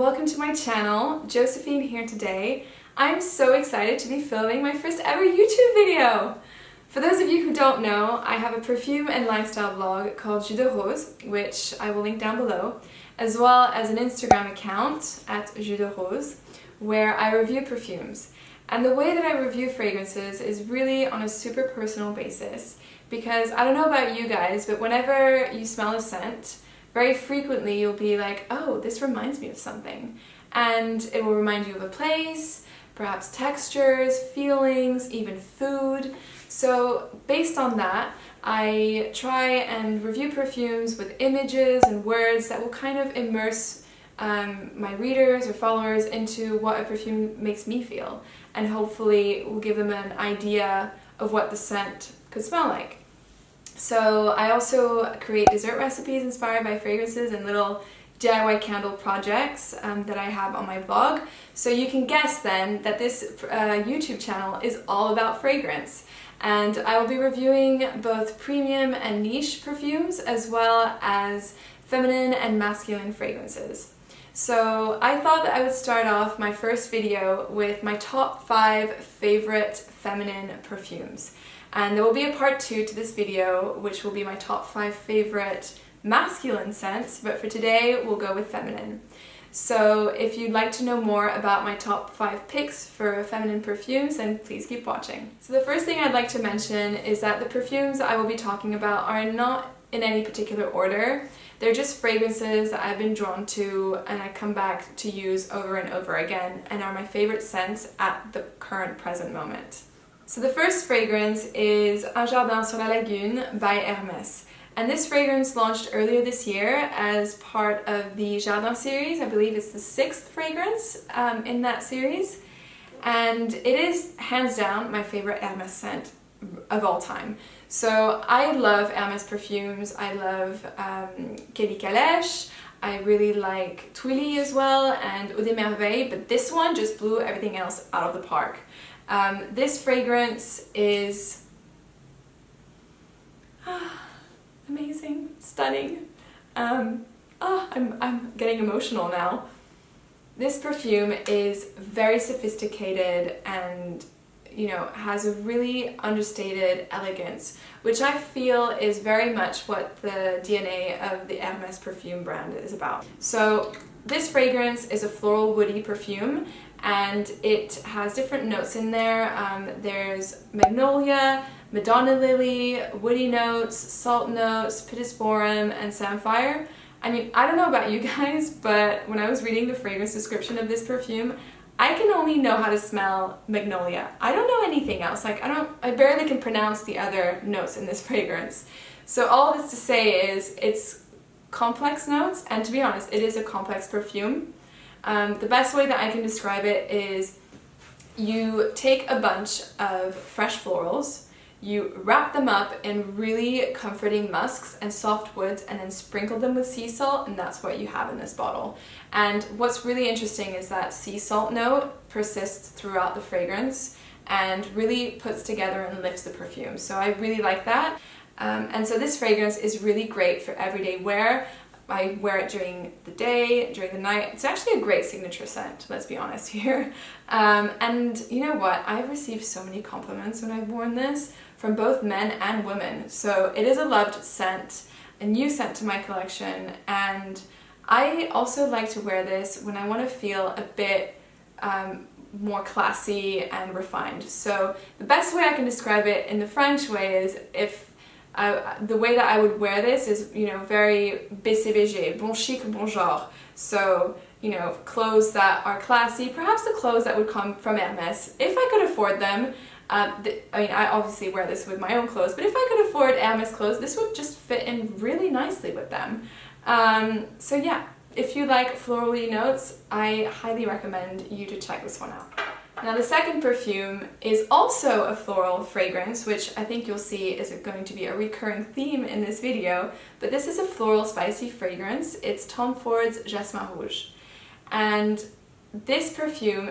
welcome to my channel. Josephine here today. I'm so excited to be filming my first ever YouTube video! For those of you who don't know, I have a perfume and lifestyle vlog called Jus de Rose, which I will link down below, as well as an Instagram account at Jus de Rose, where I review perfumes. And the way that I review fragrances is really on a super personal basis, because I don't know about you guys, but whenever you smell a scent, very frequently you'll be like, oh, this reminds me of something. And it will remind you of a place, perhaps textures, feelings, even food. So based on that, I try and review perfumes with images and words that will kind of immerse my readers or followers into what a perfume makes me feel, and hopefully will give them an idea of what the scent could smell like. So I also create dessert recipes inspired by fragrances and little DIY candle projects that I have on my blog. So you can guess then that this YouTube channel is all about fragrance. And I will be reviewing both premium and niche perfumes, as well as feminine and masculine fragrances. So I thought that I would start off my first video with my top 5 favorite feminine perfumes. And there will be a part 2 to this video, which will be my top 5 favorite masculine scents, but for today we'll go with feminine. So if you'd like to know more about my top 5 picks for feminine perfumes, then please keep watching. So the first thing I'd like to mention is that the perfumes I will be talking about are not in any particular order. They're just fragrances that I've been drawn to and I come back to use over and over again, and are my favorite scents at the current present moment. So the first fragrance is Un Jardin sur la Lagune by HERMES. And this fragrance launched earlier this year as part of the JARDIN series. I believe it's the 6th fragrance in that series. And it is hands down my favorite HERMES scent of all time. So I love HERMES perfumes. I love Kelly Calèche. I really like Twilly as well, and Eau des Merveilles, but this one just blew everything else out of the park. This fragrance is amazing, stunning. I'm getting emotional now. This perfume is very sophisticated and, you know, has a really understated elegance, which I feel is very much what the DNA of the Hermes perfume brand is about. So this fragrance is a floral woody perfume, and it has different notes in there. There's magnolia, Madonna lily, woody notes, salt notes, pittosporum, and samphire. I mean, I don't know about you guys, but when I was reading the fragrance description of this perfume, I can only know how to smell magnolia. I don't know anything else. Like, I barely can pronounce the other notes in this fragrance. So all this to say is it's complex notes, and to be honest, it is a complex perfume. The best way that I can describe it is you take a bunch of fresh florals, you wrap them up in really comforting musks and soft woods, and then sprinkle them with sea salt, and that's what you have in this bottle. And what's really interesting is that sea salt note persists throughout the fragrance and really puts together and lifts the perfume. So I really like that. And so this fragrance is really great for everyday wear. I wear it during the day, during the night. It's actually a great signature scent, let's be honest here. And you know what? I've received so many compliments when I've worn this from both men and women. So it is a loved scent, a new scent to my collection. And I also like to wear this when I want to feel a bit more classy and refined. So the best way I can describe it in the French way is the way that I would wear this is, you know, very BCBG, bon chic, bon genre. So, you know, clothes that are classy, perhaps the clothes that would come from Hermes, if I could afford them. I mean, I obviously wear this with my own clothes, but if I could afford Hermes clothes, this would just fit in really nicely with them. So yeah, if you like florally notes, I highly recommend you to check this one out. Now the second perfume is also a floral fragrance, which I think you'll see is going to be a recurring theme in this video, but this is a floral spicy fragrance. It's Tom Ford's Jasmin Rouge. And this perfume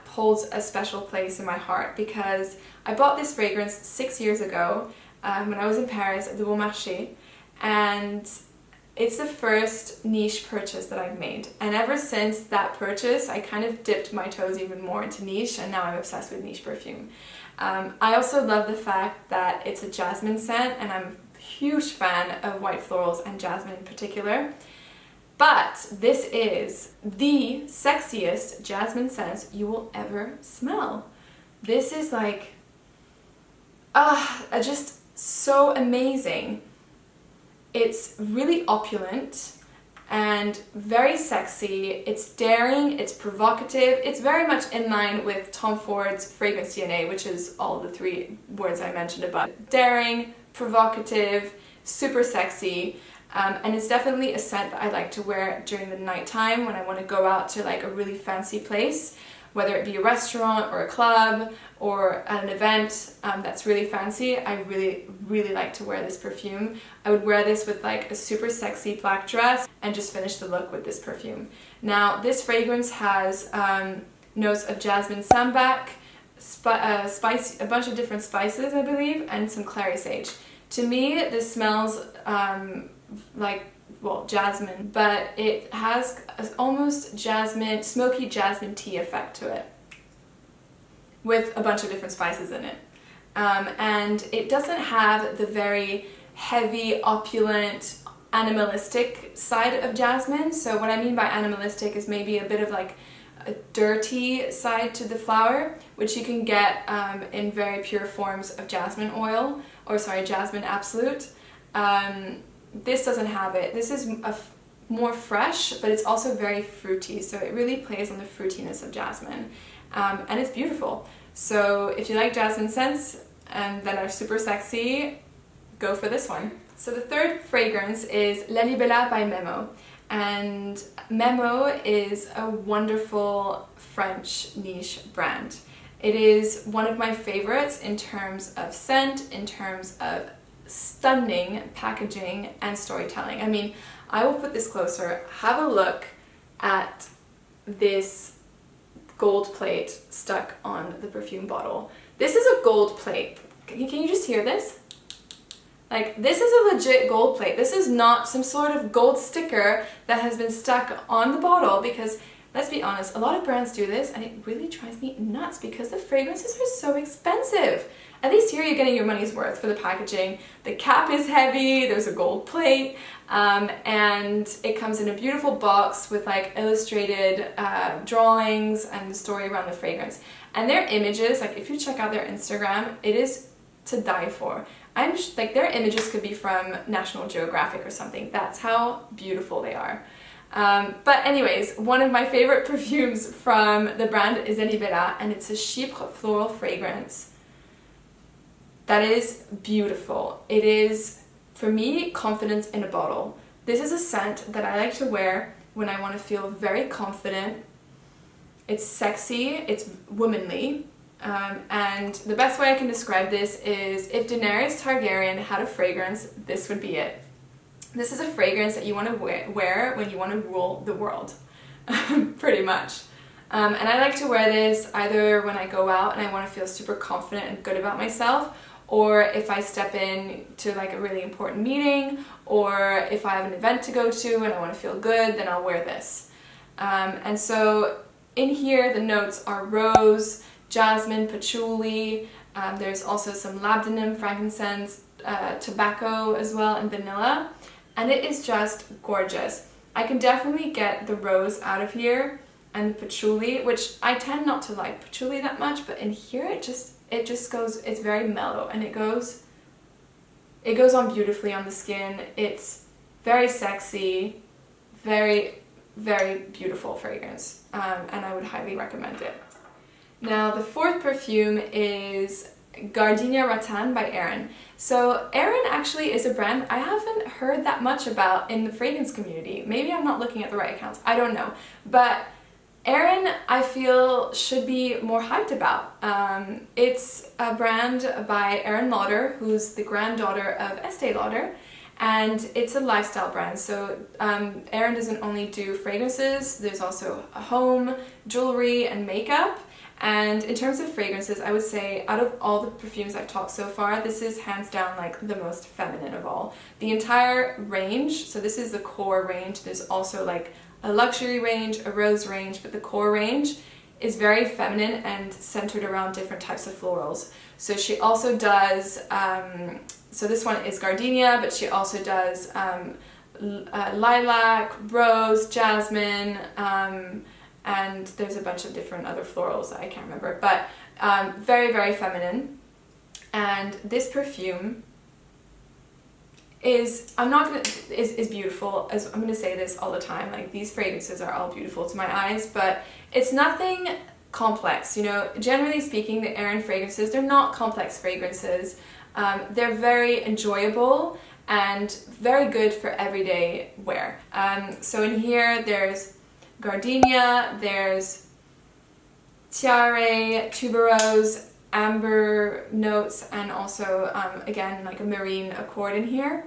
holds a special place in my heart because I bought this fragrance 6 years ago when I was in Paris at the Bon Marché, and It's the first niche purchase that I've made, and ever since that purchase I kind of dipped my toes even more into niche, and now I'm obsessed with niche perfume. I also love the fact that it's a jasmine scent, and I'm a huge fan of white florals and jasmine in particular. But this is the sexiest jasmine scent you will ever smell. This is like, just so amazing. It's really opulent and very sexy. It's daring, it's provocative. It's very much in line with Tom Ford's fragrance DNA, which is all the three words I mentioned above. Daring, provocative, super sexy. And it's definitely a scent that I like to wear during the nighttime when I want to go out to like a really fancy place, whether it be a restaurant or a club or an event that's really fancy. I really like to wear this perfume. I would wear this with like a super sexy black dress and just finish the look with this perfume. Now this fragrance has notes of jasmine sambac, a bunch of different spices I believe, and some clary sage. To me this smells like, well, jasmine, but it has almost jasmine, smoky jasmine tea effect to it with a bunch of different spices in it. And it doesn't have the very heavy, opulent, animalistic side of jasmine. So what I mean by animalistic is maybe a bit of like a dirty side to the flower, which you can get in very pure forms of jasmine oil, or sorry, jasmine absolute. This doesn't have it. This is more fresh, but it's also very fruity, so it really plays on the fruitiness of jasmine, and it's beautiful. So if you like jasmine scents that are super sexy, go for this one. So the third fragrance is LALIBELA by MEMO, and MEMO is a wonderful French niche brand. It is one of my favorites in terms of scent, in terms of stunning packaging and storytelling. I mean, I will put this closer. Have a look at this gold plate stuck on the perfume bottle. This is a gold plate. Can you just hear this? Like, this is a legit gold plate. This is not some sort of gold sticker that has been stuck on the bottle, because let's be honest, a lot of brands do this and it really drives me nuts because the fragrances are so expensive. At least here you're getting your money's worth for the packaging. The cap is heavy, there's a gold plate, and it comes in a beautiful box with like illustrated drawings and the story around the fragrance. And their images, like if you check out their Instagram, it is to die for. Like their images could be from National Geographic or something. That's how beautiful they are. But anyways, one of my favorite perfumes from the brand is LALIBELA, and it's a chypre floral fragrance that is beautiful. It is, for me, confidence in a bottle. This is a scent that I like to wear when I want to feel very confident. It's sexy, it's womanly, and the best way I can describe this is if Daenerys Targaryen had a fragrance, this would be it. This is a fragrance that you want to wear when you want to rule the world, pretty much. And I like to wear this either when I go out and I want to feel super confident and good about myself, or if I step in to like a really important meeting, or if I have an event to go to and I want to feel good, then I'll wear this. And so in here the notes are rose, jasmine, patchouli, there's also some labdanum, frankincense, tobacco as well, and vanilla. And it is just gorgeous. I can definitely get the rose out of here and the patchouli, which I tend not to like patchouli that much, but in here it just goes, it's very mellow, and it goes on beautifully on the skin. It's very sexy, very, very beautiful fragrance, and I would highly recommend it. Now the fourth perfume is Gardenia Rattan by AERIN. So AERIN actually is a brand I haven't heard that much about in the fragrance community. Maybe I'm not looking at the right accounts, I don't know. But AERIN, I feel, should be more hyped about. It's a brand by Erin Lauder, who's the granddaughter of Estee Lauder, and it's a lifestyle brand. So AERIN doesn't only do fragrances, there's also home, jewelry, and makeup. And in terms of fragrances, I would say out of all the perfumes I've talked so far, this is hands down like the most feminine of all. The entire range, so this is the core range, there's also like a luxury range, a rose range, but the core range is very feminine and centered around different types of florals. So she also does, so this one is gardenia, but she also does lilac, rose, jasmine, and there's a bunch of different other florals that I can't remember, but very, very feminine. And this perfume is, is beautiful, as I'm gonna say this all the time, like these fragrances are all beautiful to my eyes, but it's nothing complex, you know. Generally speaking, the AERIN fragrances, they're not complex fragrances. They're very enjoyable and very good for everyday wear. So in here there's gardenia, there's tiare, tuberose, amber notes, and also again like a marine accord in here.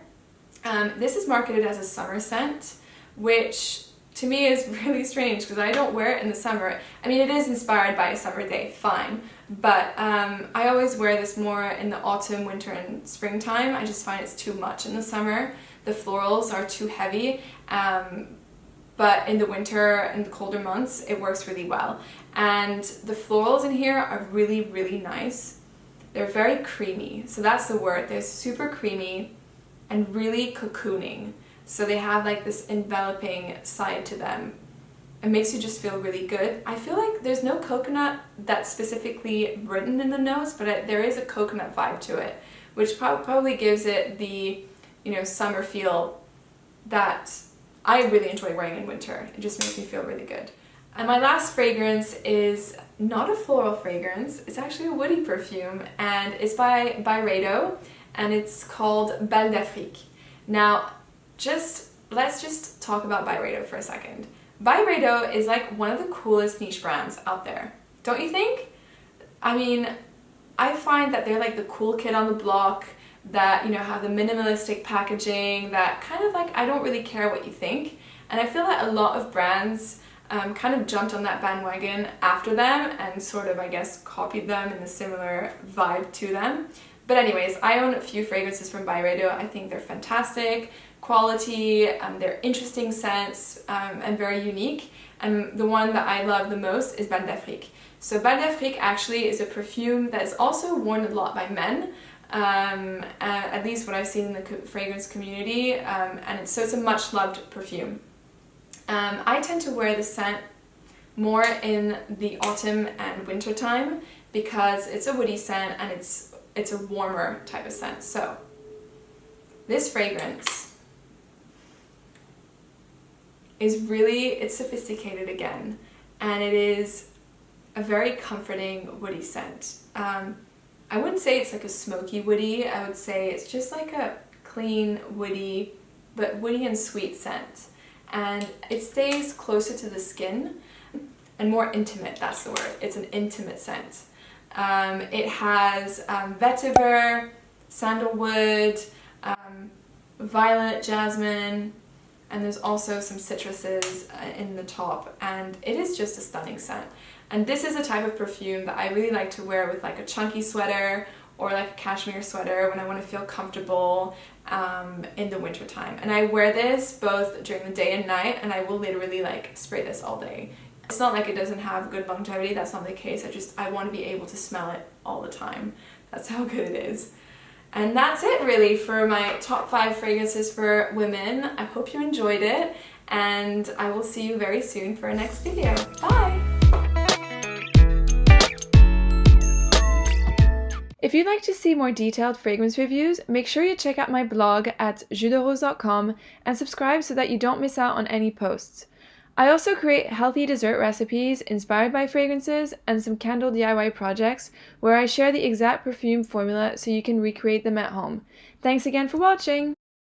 This is marketed as a summer scent, which to me is really strange because I don't wear it in the summer. I mean, it is inspired by a summer day, fine, but I always wear this more in the autumn, winter, and springtime. I just find it's too much in the summer. The florals are too heavy. But in the winter and the colder months, it works really well. And the florals in here are really, really nice. They're very creamy, so that's the word. They're super creamy and really cocooning. So they have like this enveloping side to them. It makes you just feel really good. I feel like there's no coconut that's specifically written in the nose, but there is a coconut vibe to it, which probably gives it the, you know, summer feel that I really enjoy wearing in winter. It just makes me feel really good. And my last fragrance is not a floral fragrance, it's actually a woody perfume, and it's by BYREDO, and it's called Bal d'Afrique. Now, let's just talk about BYREDO for a second. BYREDO is like one of the coolest niche brands out there, don't you think? I mean, I find that they're like the cool kid on the block, that, you know, have the minimalistic packaging, that kind of like, I don't really care what you think. And I feel that a lot of brands kind of jumped on that bandwagon after them and sort of, I guess, copied them in a similar vibe to them. But anyways, I own a few fragrances from BYREDO. I think they're fantastic quality, they're interesting scents, and very unique. And the one that I love the most is Bal d'Afrique. So Bal d'Afrique actually is a perfume that is also worn a lot by men. At least what I've seen in the fragrance community, and it's a much loved perfume. I tend to wear the scent more in the autumn and winter time because it's a woody scent and it's a warmer type of scent. So this fragrance is really, it's sophisticated again, and it is a very comforting woody scent. I wouldn't say it's like a smoky woody, I would say it's just like a clean woody, but woody and sweet scent. And it stays closer to the skin and more intimate, that's the word. It's an intimate scent. It has vetiver, sandalwood, violet, jasmine, and there's also some citruses in the top, and it is just a stunning scent. And this is a type of perfume that I really like to wear with like a chunky sweater or like a cashmere sweater when I want to feel comfortable in the winter time. And I wear this both during the day and night, and I will literally like spray this all day. It's not like it doesn't have good longevity, that's not the case. I want to be able to smell it all the time. That's how good it is. And that's it really for my top 5 fragrances for women. I hope you enjoyed it, and I will see you very soon for our next video. Bye! If you'd like to see more detailed fragrance reviews, make sure you check out my blog at jeuderose.com and subscribe so that you don't miss out on any posts. I also create healthy dessert recipes inspired by fragrances and some candle DIY projects where I share the exact perfume formula so you can recreate them at home. Thanks again for watching!